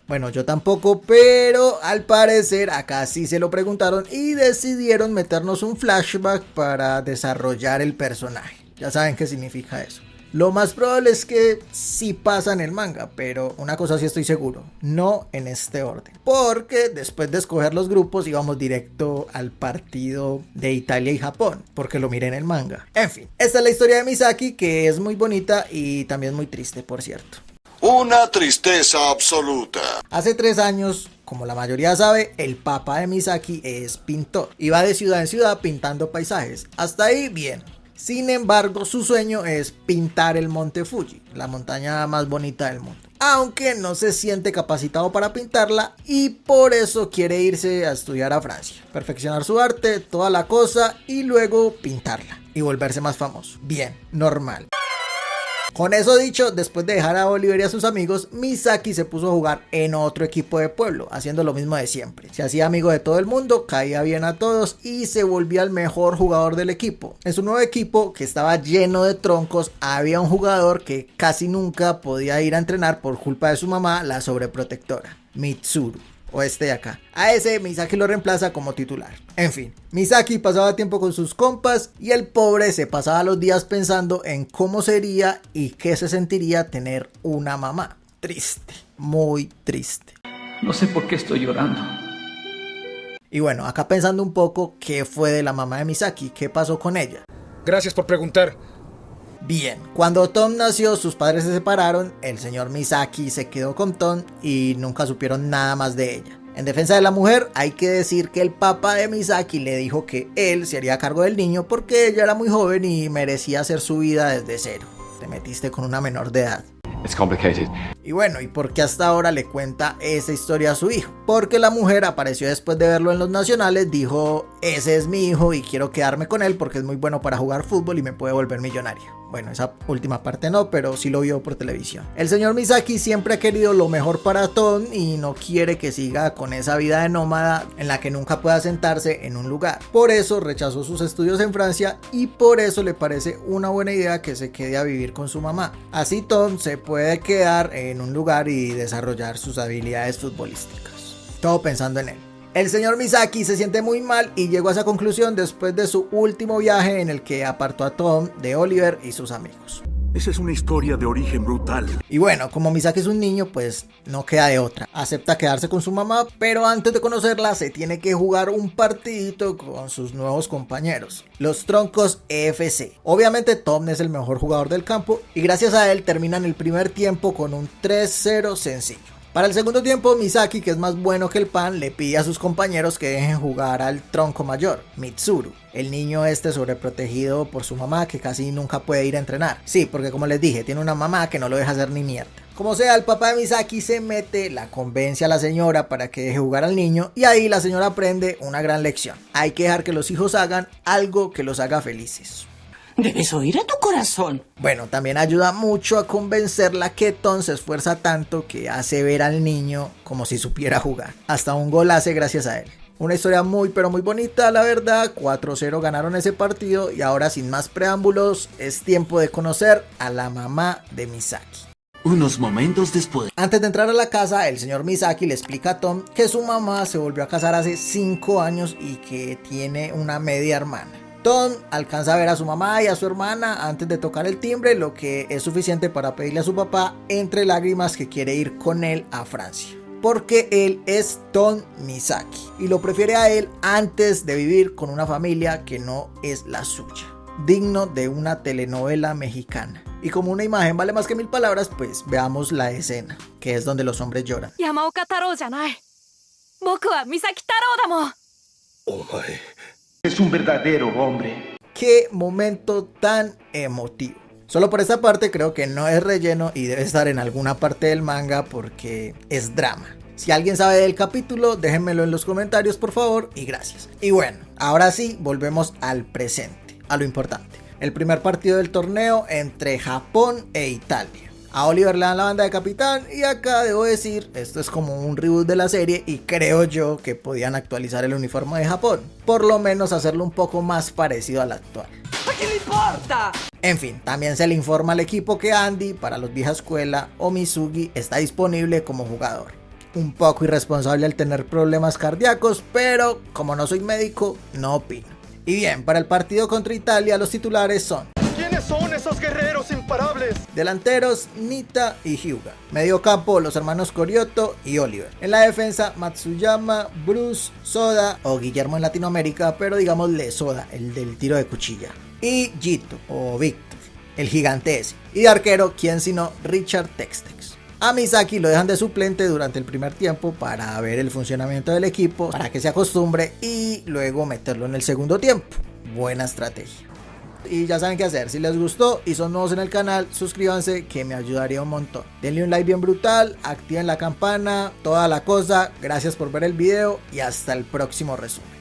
Bueno, yo tampoco, pero al parecer acá sí se lo preguntaron y decidieron meternos un flashback para desarrollar el personaje. Ya saben qué significa eso. Lo más probable es que sí pasa en el manga, pero una cosa sí estoy seguro, no en este orden. Porque después de escoger los grupos íbamos directo al partido de Italia y Japón, porque lo miré en el manga. En fin, esta es la historia de Misaki, que es muy bonita y también muy triste, por cierto. Una tristeza absoluta. Hace 3 años, como la mayoría sabe, el papá de Misaki es pintor. Iba de ciudad en ciudad pintando paisajes. Hasta ahí bien. Sin embargo, su sueño es pintar el monte Fuji, la montaña más bonita del mundo. Aunque no se siente capacitado para pintarla y por eso quiere irse a estudiar a Francia, perfeccionar su arte, toda la cosa y luego pintarla y volverse más famoso. Bien, normal. Con eso dicho, después de dejar a Oliver y a sus amigos, Misaki se puso a jugar en otro equipo de pueblo, haciendo lo mismo de siempre. Se hacía amigo de todo el mundo, caía bien a todos y se volvía el mejor jugador del equipo. En su nuevo equipo, que estaba lleno de troncos, había un jugador que casi nunca podía ir a entrenar por culpa de su mamá, la sobreprotectora, Mitsuru. O este de acá. A ese Misaki lo reemplaza como titular. En fin, Misaki pasaba tiempo con sus compas y el pobre se pasaba los días pensando en cómo sería y qué se sentiría tener una mamá. Triste, muy triste. No sé por qué estoy llorando. Y bueno, acá pensando un poco qué fue de la mamá de Misaki, qué pasó con ella. Gracias por preguntar. Bien, cuando Tom nació sus padres se separaron, el señor Misaki se quedó con Tom y nunca supieron nada más de ella. En defensa de la mujer hay que decir que el papá de Misaki le dijo que él se haría cargo del niño porque ella era muy joven y merecía hacer su vida desde cero. Te metiste con una menor de edad. It's complicated. Y bueno, ¿y por qué hasta ahora le cuenta esa historia a su hijo? Porque la mujer apareció después de verlo en los nacionales, dijo, ese es mi hijo y quiero quedarme con él porque es muy bueno para jugar fútbol y me puede volver millonaria. Bueno, esa última parte no, pero sí lo vio por televisión. El señor Misaki siempre ha querido lo mejor para Tom y no quiere que siga con esa vida de nómada en la que nunca pueda sentarse en un lugar. Por eso rechazó sus estudios en Francia y por eso le parece una buena idea que se quede a vivir con su mamá. Así Tom se puede quedar en un lugar y desarrollar sus habilidades futbolísticas. Todo pensando en él. El señor Misaki se siente muy mal y llegó a esa conclusión después de su último viaje en el que apartó a Tom de Oliver y sus amigos. Esa es una historia de origen brutal. Y bueno, como Misaki es un niño, pues no queda de otra. Acepta quedarse con su mamá, pero antes de conocerla se tiene que jugar un partidito con sus nuevos compañeros, los Troncos EFC. Obviamente Tom es el mejor jugador del campo y gracias a él terminan el primer tiempo con un 3-0 sencillo. Para el segundo tiempo, Misaki, que es más bueno que el pan, le pide a sus compañeros que dejen jugar al tronco mayor, Mitsuru, el niño sobreprotegido por su mamá que casi nunca puede ir a entrenar. Sí, porque como les dije, tiene una mamá que no lo deja hacer ni mierda. Como sea, el papá de Misaki se mete, la convence a la señora para que deje jugar al niño y ahí la señora aprende una gran lección. Hay que dejar que los hijos hagan algo que los haga felices. Debes oír a tu corazón. Bueno, también ayuda mucho a convencerla que Tom se esfuerza tanto que hace ver al niño como si supiera jugar. Hasta un gol hace gracias a él. Una historia muy pero muy bonita, la verdad. 4-0 ganaron ese partido y ahora sin más preámbulos es tiempo de conocer a la mamá de Misaki. Unos momentos después. Antes de entrar a la casa, el señor Misaki le explica a Tom que su mamá se volvió a casar hace 5 años y que tiene una media hermana. Tom alcanza a ver a su mamá y a su hermana antes de tocar el timbre, lo que es suficiente para pedirle a su papá entre lágrimas que quiere ir con él a Francia. Porque él es Tom Misaki y lo prefiere a él antes de vivir con una familia que no es la suya. Digno de una telenovela mexicana. Y como una imagen vale más que 1000 palabras, pues veamos la escena, que es donde los hombres lloran. Yamaoka Taro janai. Boku wa Misaki Taro damo. Omae. Es un verdadero hombre. Qué momento tan emotivo. Solo por esta parte creo que no es relleno y debe estar en alguna parte del manga porque es drama. Si alguien sabe del capítulo, déjenmelo en los comentarios por favor y gracias. Y bueno, ahora sí, volvemos al presente, a lo importante. El primer partido del torneo entre Japón e Italia. A Oliver le dan la banda de capitán y acá debo decir, esto es como un reboot de la serie y creo yo que podían actualizar el uniforme de Japón. Por lo menos hacerlo un poco más parecido al actual. ¿A qué le importa? En fin, también se le informa al equipo que Andy, para los vieja escuela, o Misugi, está disponible como jugador. Un poco irresponsable al tener problemas cardíacos, pero como no soy médico, no opino. Y bien, para el partido contra Italia los titulares son: ¿Quiénes son esos guerreros imparables? delanteros, Nita y Hyuga. Medio campo, los hermanos Koryoto y Oliver. En la defensa, Matsuyama, Bruce, Soda o Guillermo en Latinoamérica, pero digámosle Soda, el del tiro de cuchilla. Y Jito o Víctor, el gigante ese. Y de arquero, ¿quién sino Richard Textex. A Misaki lo dejan de suplente durante el primer tiempo para ver el funcionamiento del equipo, para que se acostumbre y luego meterlo en el segundo tiempo. Buena estrategia. Y ya saben qué hacer, si les gustó y son nuevos en el canal, suscríbanse que me ayudaría un montón. Denle un like bien brutal, activen la campana, toda la cosa. Gracias por ver el video y hasta el próximo resumen.